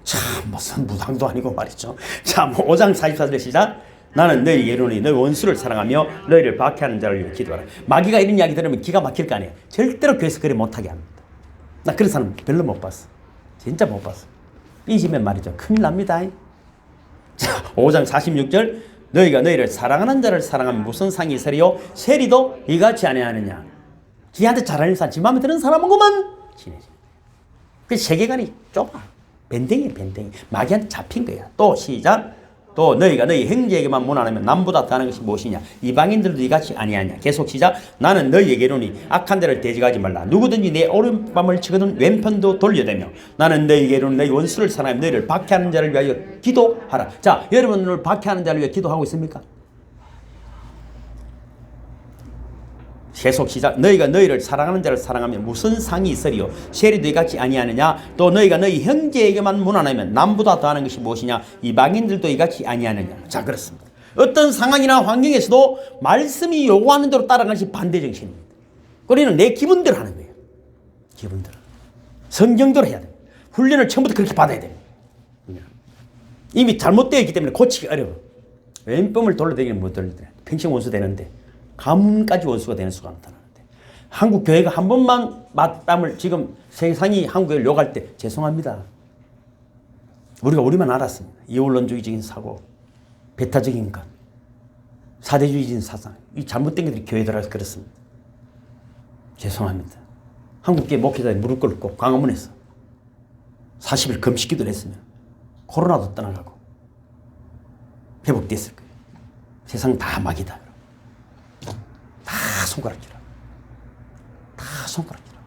참 무슨 무당도 아니고 말이죠. 자, 5장 44절 시작. 나는 너희에게 이르노니 너희 원수를 사랑하며 너희를 박해하는 자를 위해 기도하라. 마귀가 이런 이야기 들으면 기가 막힐 거 아니에요. 절대로 교회에서 그래 못하게 합니다. 나 그런 사람 별로 못 봤어. 진짜 못 봤어. 삐지면 말이죠. 큰일 납니다. 5장 46절 너희가 너희를 사랑하는 자를 사랑하면 무슨 상이 있으리요 세리도 이같이 아니하느냐. 지한테 잘하는 사람, 지 마음에 드는 사람하고만 지내지. 그 세계관이 좁아. 밴댕이야 밴댕이. 마귀한테 잡힌 거야. 또 시작. 또 너희가 너희 형제에게만 문안하면 남보다 더하는 것이 무엇이냐. 이방인들도 이같이 아니하냐. 계속 시작. 나는 너희에게 이르노니 악한 데를 대적하지 말라. 누구든지 내 오른밤을 치거든 왼편도 돌려대며 나는 너희에게 이르노니 너희 원수를 사랑하며 너희를 박해하는 자를 위하여 기도하라. 자, 여러분 오늘 박해하는 자를 위해 기도하고 있습니까? 계속 시작. 너희가 너희를 사랑하는 자를 사랑하면 무슨 상이 있으리요 세리도 이같이 아니하느냐. 또 너희가 너희 형제에게만 문안하면 남보다 더하는 것이 무엇이냐. 이방인들도 이같이 아니하느냐. 자, 그렇습니다. 어떤 상황이나 환경에서도 말씀이 요구하는 대로 따라가는 것이 반대 정신입니다. 우리는 내 기분대로 하는 거예요. 기분대로. 성경대로 해야 돼요. 훈련을 처음부터 그렇게 받아야 됩니다. 이미 잘못되어 있기 때문에 고치기 어려워. 왼몸을 돌려대기는 못 돌려대. 평생 원수 되는데 가문까지 원수가 되는 수가 나타나는데 한국 교회가 한 번만 맞담을 지금 세상이 한국 교회를 욕할 때 죄송합니다. 우리만 알았습니다. 이원론주의적인 사고, 배타적인 것, 사대주의적인 사상, 이 잘못된 것들이 교회에 들어가서 그렇습니다. 죄송합니다. 한국 교회 목회자들이 무릎 꿇고 광화문에서 40일 금식 기도를 했으면 코로나도 떠나가고 회복됐을 거예요. 세상 다 막이다. 다 손가락질하. 다 손가락질하.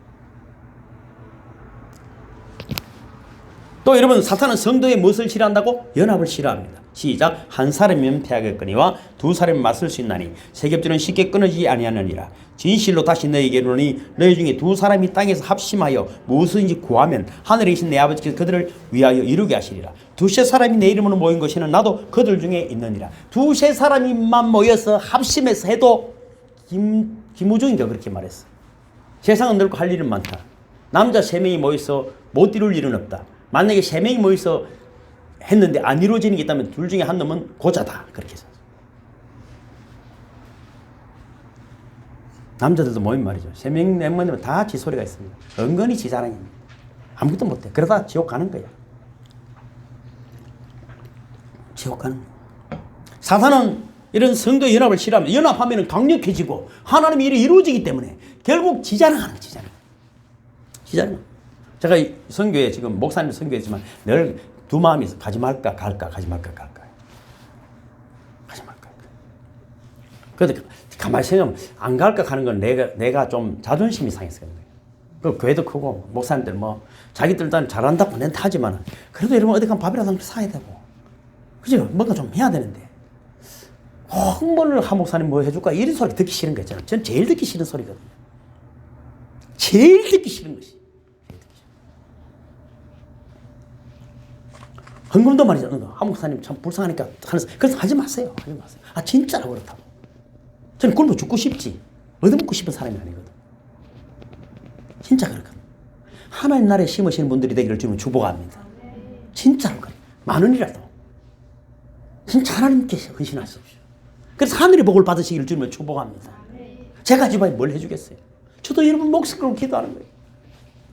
또 여러분 사탄은 성도의 무엇을 싫어한다고? 연합을 싫어합니다. 시작. 한 사람이면 패하겠거니와 두 사람이 맞설 수 있나니 세 겹줄은 쉽게 끊어지지 아니하느니라. 진실로 다시 너희에게 이르노니 너희 중에 두 사람이 땅에서 합심하여 무엇인지 구하면 하늘에 계신 내 아버지께서 그들을 위하여 이루게 하시리라. 두세 사람이 내 이름으로 모인 것에는 나도 그들 중에 있느니라. 두세 사람이만 모여서 합심해서 해도 김우중인가 그렇게 말했어. 세상은 넓고 할 일은 많다. 남자 3명이 모여서 못 이룰 일은 없다. 만약에 3명이 모여서 했는데 안 이루어지는 게 있다면 둘 중에 한 놈은 고자다. 그렇게 했어. 남자들도 모인 말이죠. 3명, 4명 되면 다 지 소리가 있습니다. 은근히 지 자랑입니다. 아무것도 못해. 그러다 지옥 가는 거야. 지옥 가는 거야. 사탄은 이런 성도 연합을 싫어합니다. 연합하면 강력해지고 하나님의 일이 이루어지기 때문에 결국 지자랑하는 거예요. 지자랑. 제가 선교에 지금 목사님 선교했지만 늘 두 마음이 있어. 가지 말까 갈까 가지 말까 갈까. 가지 말까. 그런데 가만히 생각하면 안 갈까 가는 건 내가 좀 자존심이 상해서 그런 거예요. 그 교회도 크고 목사님들 뭐 자기들 단 잘한다고 낸 타지만 그래도 여러분 어디 가면 밥이라도 좀 사야 되고 그죠? 뭔가 좀 해야 되는데 홍보를 한 목사님 뭐 해줄까 이런 소리 듣기 싫은 거 있잖아요. 전 제일 듣기 싫은 소리거든요. 제일 듣기 싫은 것이. 헌금도 말이죠. 한 목사님 참 불쌍하니까 하는 그래서 하지 마세요. 하지 마세요. 아 진짜로 그렇다고. 저는 굶어 죽고 싶지 얻어먹고 싶은 사람이 아니거든. 진짜 그렇거든. 하나님 나라에 심으시는 분들이 되기를 주면 축복합니다. 진짜로 그래. 만 원이라도 진짜 하나님께 헌신하십시오. 그래서 하늘의 복을 받으시기를 주면 축복합니다. 제가 집안에 뭘 해주겠어요. 저도 여러분 목숨 걸고 기도하는 거예요.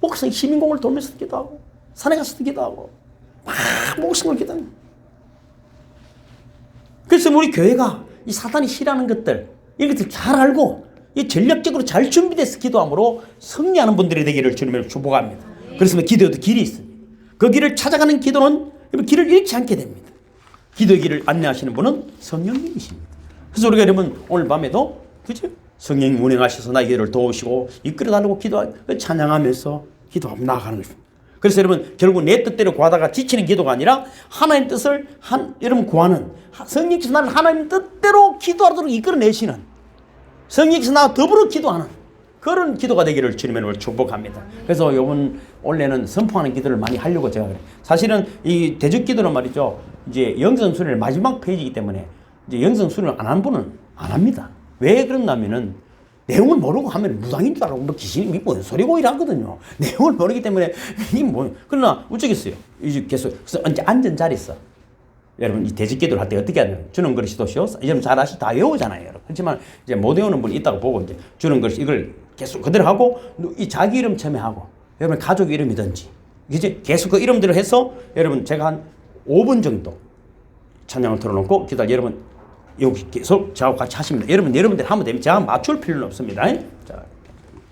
목숨 시민공을 돌면서 기도하고 산에 가서도 기도하고 막 목숨 걸고 기도하는 거예요. 그래서 우리 교회가 이 사탄이 싫어하는 것들 이런 것들 잘 알고 이 전략적으로 잘 준비돼서 기도함으로 승리하는 분들이 되기를 주님을 축복합니다. 그래서 기도에도 길이 있습니다. 그 길을 찾아가는 기도는 길을 잃지 않게 됩니다. 기도의 길을 안내하시는 분은 성령님이십니다. 그래서 우리가 여러분 오늘 밤에도 그죠? 성령님 운행하셔서 나의 길을 도우시고 이끌어달라고 찬양하면서 기도하고 나아가는 것입니다. 그래서 여러분 결국 내 뜻대로 구하다가 지치는 기도가 아니라 하나님 뜻을 여러분 구하는 성령께서 나를 하나님 뜻대로 기도하도록 이끌어내시는 성령께서 나와 더불어 기도하는 그런 기도가 되기를 주님의 축복합니다. 그래서 이번 원래는 선포하는 기도를 많이 하려고 제가 그래요. 사실은 이 대적 기도는 말이죠. 이제 영성 순회를 마지막 페이지이기 때문에 이제 영성 순회를 안 한 분은 안 합니다. 왜 그러냐면은 내용을 모르고 하면 무당인 줄 알고 뭐 귀신이 뭔 소리고 이러거든요. 내용을 모르기 때문에 이게 뭐 그러나 어쩌겠어요. 이제 계속 그래서 이제 앉은 자리 있어. 여러분 이 대적 기도를 할 때 어떻게 하냐면 주는 그릇이 도시오. 여러분 잘 아시 다 외우잖아요. 여러분. 그렇지만 이제 못 외우는 분이 있다고 보고 이제 주는 그릇 이걸 계속 그대로 하고 이 자기 이름 처음에 하고 여러분 가족 이름이든지 이제 계속 그 이름대로 해서 여러분 제가 한 5분 정도 찬양을 틀어놓고 기다. 여러분 여기 계속 저하고 같이 하십니다. 여러분들 하면 됩니다. 제가 맞출 필요는 없습니다. 자,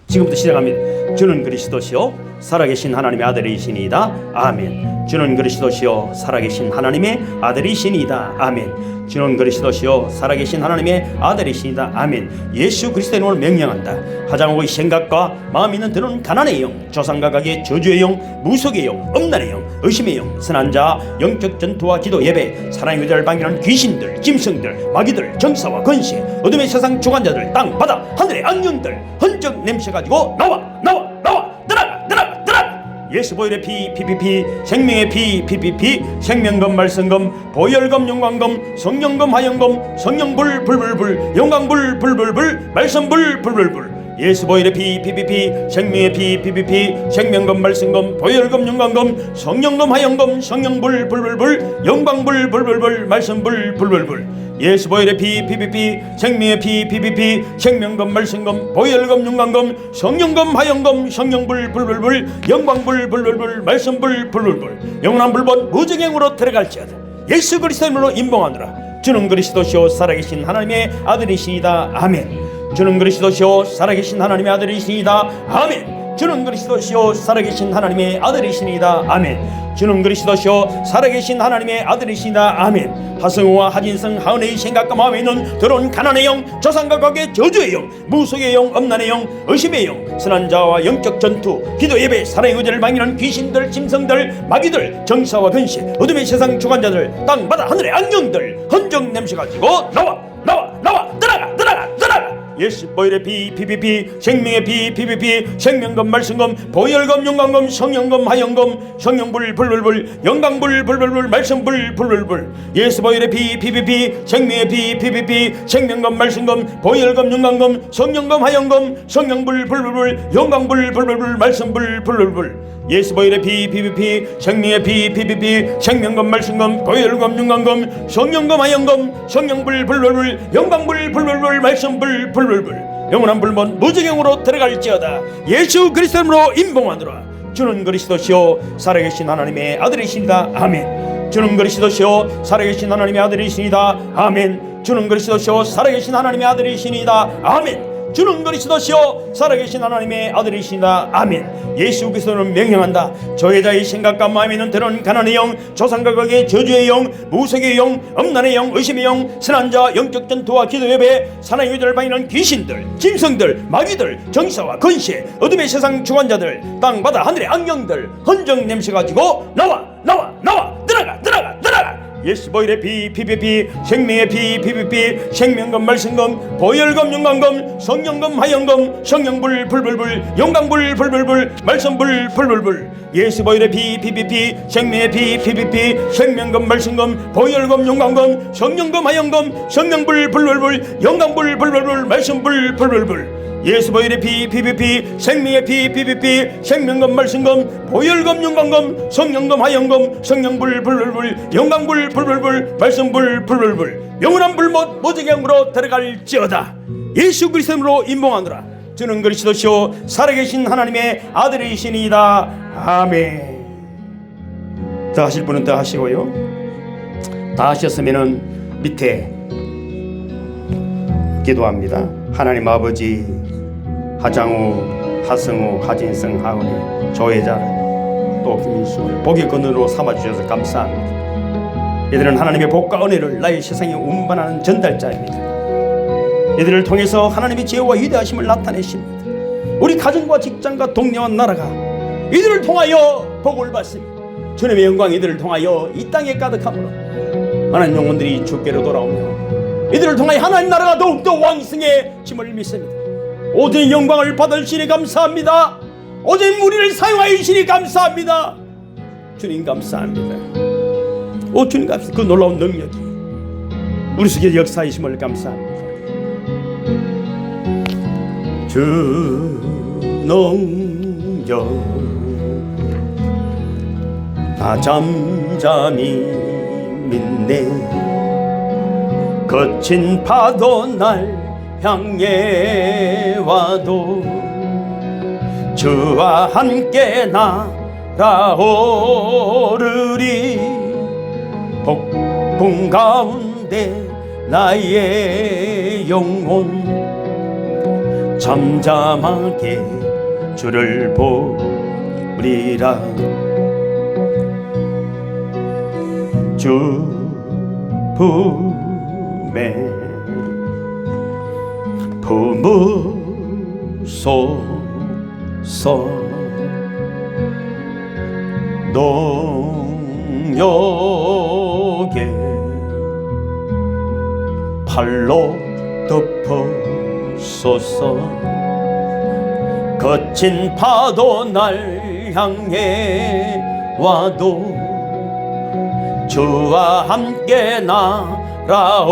지금부터 시작합니다. 주는 그리스도시요 살아계신 하나님의 아들이시니이다. 아멘. 주는 그리스도시요 살아계신 하나님의 아들이시니이다. 아멘. 주는 그리스도시요 살아계신 하나님의 아들이시니이다. 아멘. 예수 그리스도의 이름으로 명령한다. 하장하고 생각과 마음 있는 들은 가난의 영, 조상각각의 저주의 영, 무속의 영, 엄난의 영, 의심의 영, 선한 자, 영적 전투와 기도 예배, 사랑의 의자를 방해하는 귀신들, 짐승들, 마귀들, 정사와 권세, 어둠의 세상 주관자들, 땅, 바다, 하늘의 악령들, 헌정 냄새 가지고 나와 예수 보혈의 피 PPP, 생명의 피 PPP, 생명금 말씀금 보혈금 영광금 성령금 화영금 성령불 불불불 영광불 불불불 말씀불 불불불 예수 보혈의 피 PPP, 생명의 피 PPP, 생명금 말씀금 보혈금 영광금 성령금 화영금 성령불 불불불 영광불 불불불 말씀불 불불불 예수 보혈의 피 PPP, 생명의 피 PPP, 생명금 말씀금 보혈금 영광금 성령금 화영금 성령불 불불불 영광불 불불불 말씀불 불불불 영원한 불본 무저갱으로 들어갈지어다. 예수 그리스도의 이름으로 임봉하노라. 주는 그리스도시요 살아계신 하나님의 아들이시니이다. 아멘. 주는 그리스도시요 살아계신 하나님의 아들이시니이다. 아멘. 주는 그리스도시요 살아계신 하나님의 아들이시니이다. 아멘. 주는 그리스도시요 살아계신 하나님의 아들이시니이다. 아멘. 하승우와 하진성 하은혜의 생각과 마음에 있는 더러운 가난의 영, 조상각각의 저주의 영, 무속의 영, 엄난의 영, 의심의 영, 선한 자와 영적 전투, 기도 예배, 사랑의 의지를 방해하는 귀신들, 짐승들, 마귀들, 정사와 근시, 어둠의 세상 주관자들, 땅 바다 하늘의 악령들, 헌정 냄새 가지고 나와 들어가 예수 보혈의 피 PPP, 생명의 피 PPP, 생명금 말씀금 보혈금 영광금 성령금 화영금 성령불 불불불 영광불 불불불 말씀불 불불불 예수 보혈의 피 PPP, 생명의 피 PPP, 생명금 말씀금 보혈금 영광금 성령금 화영금 성령불 불불불 영광불 불불불 말씀불 불불불 예수 보혈의 피 PPP, 생명의 피 PPP, 생명금 말씀금 보혈금 영광금 성령금 화영금 성령불 불불불 영광불 불불불 말씀불 불불불 영원한 불문 무저갱으로 들어갈지어다. 예수 그리스도로 임봉하노라. 주는 그리스도시요 살아계신 하나님의 아들이시니이다. 아멘. 주는 그리스도시요 살아계신 하나님의 아들이시니이다. 아멘. 주는 그리스도시요 살아계신 하나님의 아들이시니이다. 아멘. 주는 그리스도시요 살아계신 하나님의 아들이시니이다. 아멘. 예수 그리스도는 명령한다. 저해자의 생각과 마음에 있는 더러운 가난의 영, 조상각각의 저주의 영, 무속의 영, 엄난의 영, 의심의 영, 선한 자, 영적 전투와 기도 예배, 사랑의 의지를 방해하는 귀신들, 짐승들, 마귀들, 정사와 권세, 어둠의 세상 주관자들, 땅 바다 하늘의 악령들, 헌정 냄새 가지고 나와 들어가 예수 보혈의 피 PPP, 생명의 피 PPP, 생명금 말씀금 보혈금 영광금 성령금 화영금 성령불 불불불 영광불 불불불 말씀불 불불불 예수 보혈의 피 PPP, 생명의 피 PPP, 생명금 말씀금 보혈금 영광금 성령금 화영금 성령불 불불불 영광불 불불불 말씀불 불불불 예수 보혈의 피 PPP, 생명의 피 PPP, 생명금 말씀금 보혈금 영광금 성령금 화영금 성령불 불불불 영광불 불불불 말씀불 불불불 영원한 불못 무저갱으로 들어갈지어다. 예수 그리스도로 임봉하노라. 주는 그리스도시요 살아계신 하나님의 아들이시니이다. 아멘. 더 하실 분은 더 하시고요. 다 하셨으면은 밑에 기도합니다. 하나님 아버지, 하장우, 하승우, 하진성, 하은희, 조혜자, 또 김인수 복의 근원으로 삼아주셔서 감사합니다. 이들은 하나님의 복과 은혜를 나의 세상에 운반하는 전달자입니다. 이들을 통해서 하나님의 지혜와 위대하심을 나타내십니다. 우리 가정과 직장과 동네와 나라가 이들을 통하여 복을 받습니다. 주님의 영광 이들을 통하여 이 땅에 가득하므로 많은 영혼들이 주께로 돌아오며 이들을 통하여 하나님 나라가 더욱더 왕성해짐을 믿습니다. 오직 영광을 받으시니 감사합니다. 오직 우리를 사용하여 주시니 감사합니다. 주님 감사합니다. 오 주님 감사합니다. 그 놀라운 능력이 우리 속에 역사이심을 감사합니다. 주농정 나 잠잠히 믿네. 거친 파도 날 향해 와도 주와 함께 날아오르리. 폭풍 가운데 나의 영혼 잠잠하게 주를 보리라. 주 품에 품으소서. 농역에 팔로 덮어소서. 거친 파도 날 향해 와도 주와 함께 날아오르리.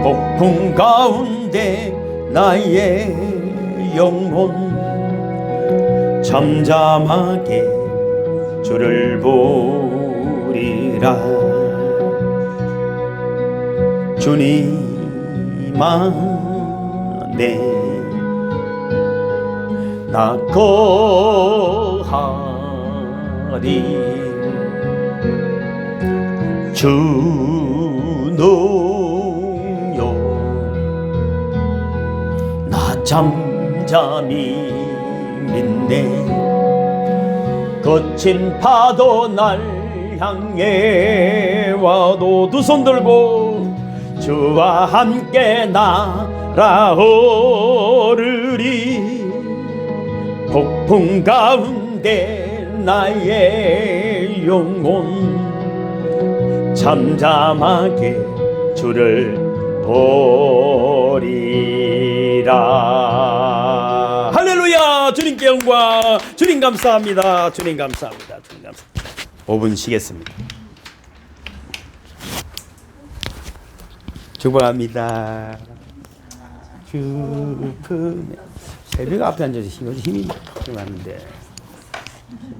폭풍 가운데 나의 영혼 잠잠하게 주를 보리라. 주님 안에 나 거하리. 주 능력 나 잠잠히 믿네. 거친 파도 날 향해 와도 두 손 들고 주와 함께 날아오르리. 폭풍 가운데 나의 영혼 잠잠하게 주를 보리라. 할렐루야. 주님께 영광. 주님 감사합니다. 주님 감사합니다. 주님 감사합니다. 5분 쉬겠습니다. 축복합니다. 새벽 앞에 앉아서 힘이 막 들어갔는데